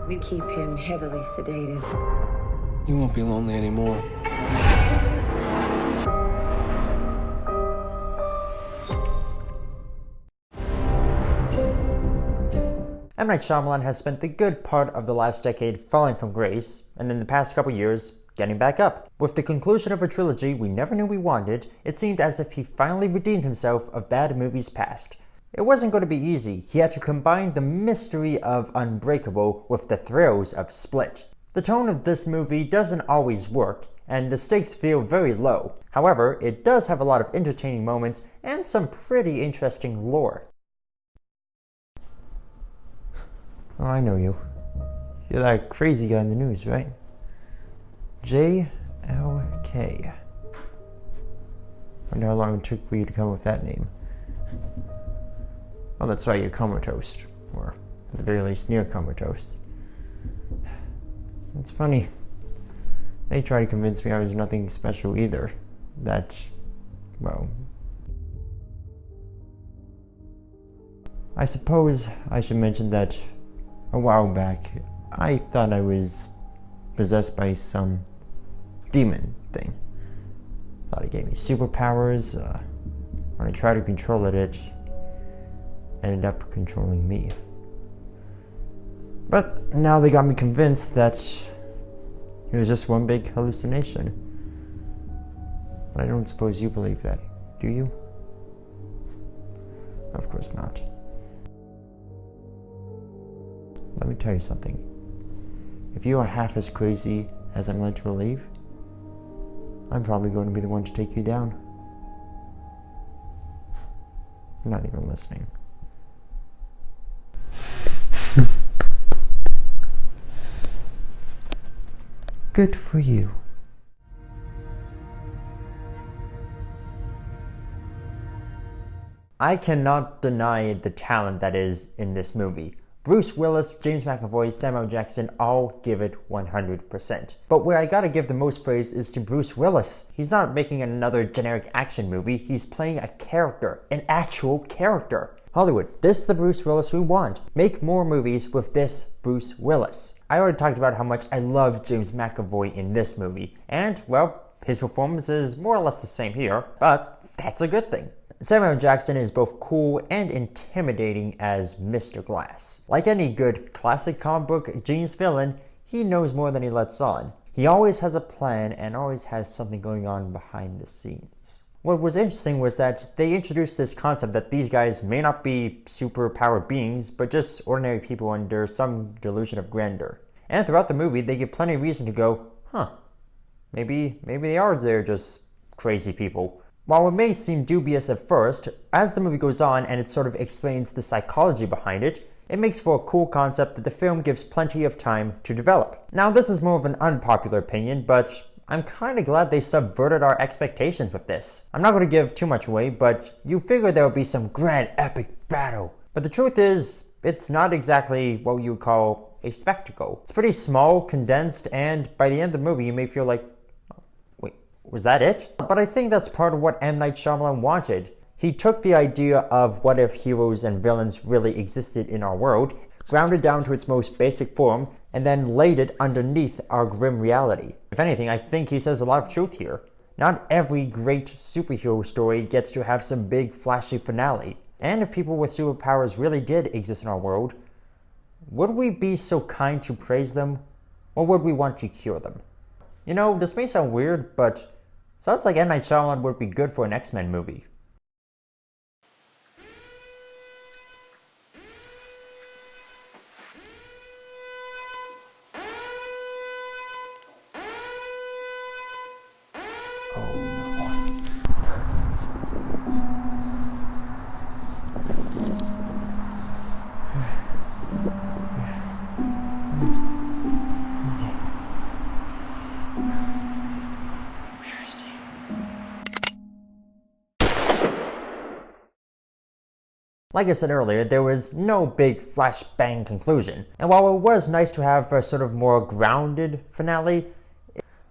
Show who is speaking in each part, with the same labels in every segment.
Speaker 1: We keep him heavily sedated.
Speaker 2: You won't be lonely anymore.
Speaker 3: M. Night Shyamalan has spent the good part of the last decade falling from grace, and in the past couple years, getting back up. With the conclusion of a trilogy we never knew we wanted, it seemed as if he finally redeemed himself of bad movies past. It wasn't going to be easy. He had to combine the mystery of Unbreakable with the thrills of Split. The tone of this movie doesn't always work, and the stakes feel very low. However, it does have a lot of entertaining moments and some pretty interesting lore. Oh, I know you. You're that crazy guy in the news, right? JLK. Wonder how long it took for you to come up with that name. Oh, that's right, you're comatose. Or, at the very least, near comatose. It's funny. They tried to convince me I was nothing special either. That, well... I suppose I should mention that a while back, I thought I was possessed by some demon thing. Thought it gave me superpowers. When I tried to control it, it ended up controlling me. But now they got me convinced that it was just one big hallucination. But I don't suppose you believe that, do you? Of course not. Let me tell you something. If you are half as crazy as I'm led to believe, I'm probably going to be the one to take you down. You're not even listening. Good for you. I cannot deny the talent that is in this movie. Bruce Willis, James McAvoy, Samuel Jackson all give it 100%. But where I gotta give the most praise is to Bruce Willis. He's not making another generic action movie, he's playing a character, an actual character. Hollywood, this is the Bruce Willis we want. Make more movies with this Bruce Willis. I already talked about how much I love James McAvoy in this movie, and, well, his performance is more or less the same here, but that's a good thing. Samuel Jackson is both cool and intimidating as Mr. Glass. Like any good classic comic book genius villain, he knows more than he lets on. He always has a plan and always has something going on behind the scenes. What was interesting was that they introduced this concept that these guys may not be super-powered beings, but just ordinary people under some delusion of grandeur. And throughout the movie, they give plenty of reason to go, maybe they are they're just crazy people. While it may seem dubious at first, as the movie goes on and it sort of explains the psychology behind it, it makes for a cool concept that the film gives plenty of time to develop. Now this is more of an unpopular opinion, but I'm kinda glad they subverted our expectations with this. I'm not going to give too much away, but you figure there will be some grand epic battle. But the truth is, it's not exactly what you would call a spectacle. It's pretty small, condensed, and by the end of the movie you may feel like, was that it? But I think that's part of what M. Night Shyamalan wanted. He took the idea of what if heroes and villains really existed in our world, grounded down to its most basic form, and then laid it underneath our grim reality. If anything, I think he says a lot of truth here. Not every great superhero story gets to have some big flashy finale. And if people with superpowers really did exist in our world, would we be so kind to praise them, or would we want to cure them? You know, this may sound weird, but sounds like M. Night Shyamalan would be good for an X-Men movie. Like I said earlier, there was no big flash bang conclusion, and while it was nice to have a sort of more grounded finale,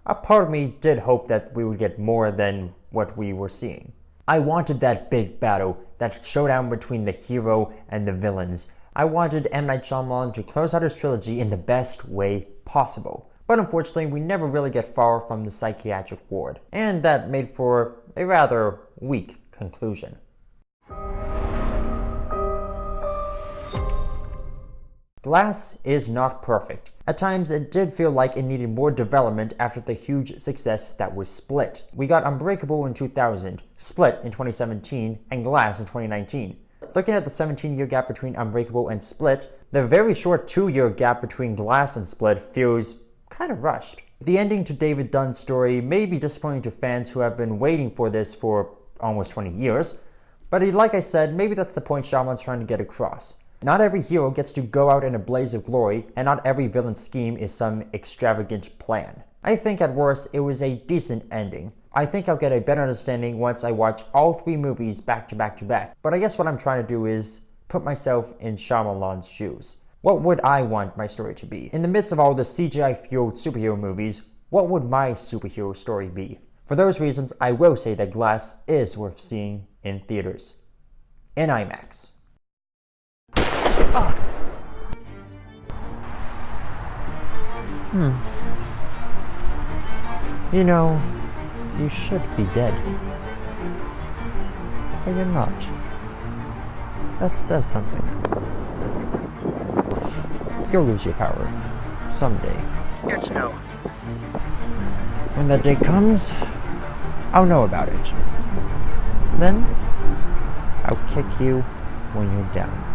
Speaker 3: a part of me did hope that we would get more than what we were seeing. I wanted that big battle, that showdown between the hero and the villains. I wanted M. Night Shyamalan to close out his trilogy in the best way possible. But unfortunately, we never really get far from the psychiatric ward, and that made for a rather weak conclusion. Glass is not perfect. At times, it did feel like it needed more development after the huge success that was Split. We got Unbreakable in 2000, Split in 2017, and Glass in 2019. Looking at the 17-year gap between Unbreakable and Split, the very short 2-year gap between Glass and Split feels kind of rushed. The ending to David Dunn's story may be disappointing to fans who have been waiting for this for almost 20 years, but like I said, maybe that's the point Shyamalan's trying to get across. Not every hero gets to go out in a blaze of glory, and not every villain's scheme is some extravagant plan. I think at worst, it was a decent ending. I think I'll get a better understanding once I watch all 3 movies back to back to back. But I guess what I'm trying to do is put myself in Shyamalan's shoes. What would I want my story to be? In the midst of all the CGI-fueled superhero movies, what would my superhero story be? For those reasons, I will say that Glass is worth seeing in theaters. In IMAX. You know, you should be dead. But you're not. That says something. You'll lose your power. Someday. Good to know. When that day comes, I'll know about it. Then, I'll kick you when you're down.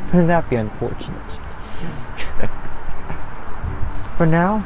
Speaker 3: Wouldn't that be unfortunate? For now,